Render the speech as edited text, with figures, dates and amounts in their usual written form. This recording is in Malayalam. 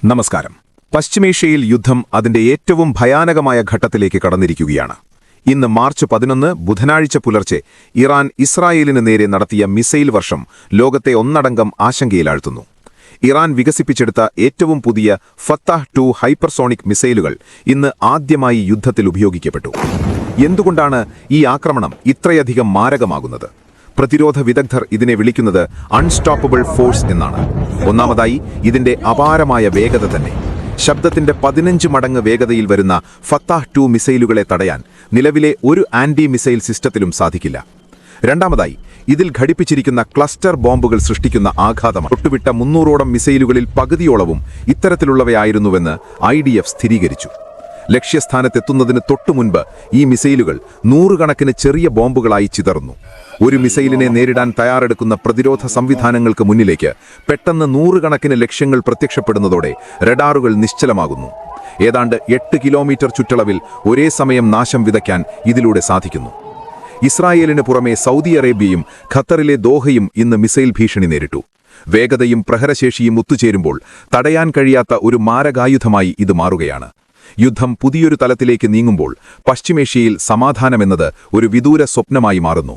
നമസ്കാരം. പശ്ചിമേഷ്യയിൽ യുദ്ധം അതിന്റെ ഏറ്റവും ഭയാനകമായ ഘട്ടത്തിലേക്ക് കടന്നിരിക്കുകയാണ്. ഇന്ന് മാർച്ച് 11 ബുധനാഴ്ച പുലർച്ചെ ഇറാൻ ഇസ്രായേലിന് നേരെ നടത്തിയ മിസൈൽ വർഷം ലോകത്തെ ഒന്നടങ്കം ആശങ്കയിലാഴ്ത്തുന്നു. ഇറാൻ വികസിപ്പിച്ചെടുത്ത ഏറ്റവും പുതിയ ഫത്താഹ് 2 ഹൈപ്പർസോണിക് മിസൈലുകൾ ഇന്ന് ആദ്യമായി യുദ്ധത്തിൽ ഉപയോഗിക്കപ്പെട്ടു. എന്തുകൊണ്ടാണ് ഈ ആക്രമണം ഇത്രയധികം മാരകമാകുന്നത്? പ്രതിരോധ വിദഗ്ധർ ഇതിനെ വിളിക്കുന്നത് അൺസ്റ്റോപ്പബിൾ ഫോഴ്സ് എന്നാണ്. ഒന്നാമതായി ഇതിന്റെ അപാരമായ വേഗത തന്നെ. ശബ്ദത്തിന്റെ 15 മടങ്ങ് വേഗതയിൽ വരുന്ന ഫത്താഹ് 2 മിസൈലുകളെ തടയാൻ നിലവിലെ ഒരു ആന്റി മിസൈൽ സിസ്റ്റത്തിലും സാധിക്കില്ല. രണ്ടാമതായി ഇതിൽ ഘടിപ്പിച്ചിരിക്കുന്ന ക്ലസ്റ്റർ ബോംബുകൾ സൃഷ്ടിക്കുന്ന ആഘാതം. ഒട്ടുവിട്ട 300ഓളം മിസൈലുകളിൽ പകുതിയോളവും ഇത്തരത്തിലുള്ളവയായിരുന്നുവെന്ന് IDF സ്ഥിരീകരിച്ചു. ലക്ഷ്യസ്ഥാനത്തെത്തുന്നതിന് തൊട്ടുമുൻപ് ഈ മിസൈലുകൾ നൂറുകണക്കിന് ചെറിയ ബോംബുകളായി ചിതറുന്നു. ഒരു മിസൈലിനെ നേരിടാൻ തയ്യാറെടുക്കുന്ന പ്രതിരോധ സംവിധാനങ്ങൾക്ക് മുന്നിലേക്ക് പെട്ടെന്ന് നൂറുകണക്കിന് ലക്ഷ്യങ്ങൾ പ്രത്യക്ഷപ്പെടുന്നതോടെ റഡാറുകൾ നിശ്ചലമാകുന്നു. ഏതാണ്ട് 8 കിലോമീറ്റർ ചുറ്റളവിൽ ഒരേ സമയം നാശം വിതയ്ക്കാൻ ഇതിലൂടെ സാധിക്കുന്നു. ഇസ്രായേലിന് പുറമെ സൗദി അറേബ്യയും ഖത്തറിലെ ദോഹയും ഇന്ന് മിസൈൽ ഭീഷണി നേരിട്ടു. വേഗതയും പ്രഹരശേഷിയും ഒത്തുചേരുമ്പോൾ തടയാൻ കഴിയാത്ത ഒരു മാരകായുധമായി ഇത് മാറുകയാണ്. യുദ്ധം പുതിയൊരു തലത്തിലേക്ക് നീങ്ങുമ്പോൾ പശ്ചിമേഷ്യയിൽ സമാധാനമെന്നത് ഒരു വിദൂര സ്വപ്നമായി മാറുന്നു.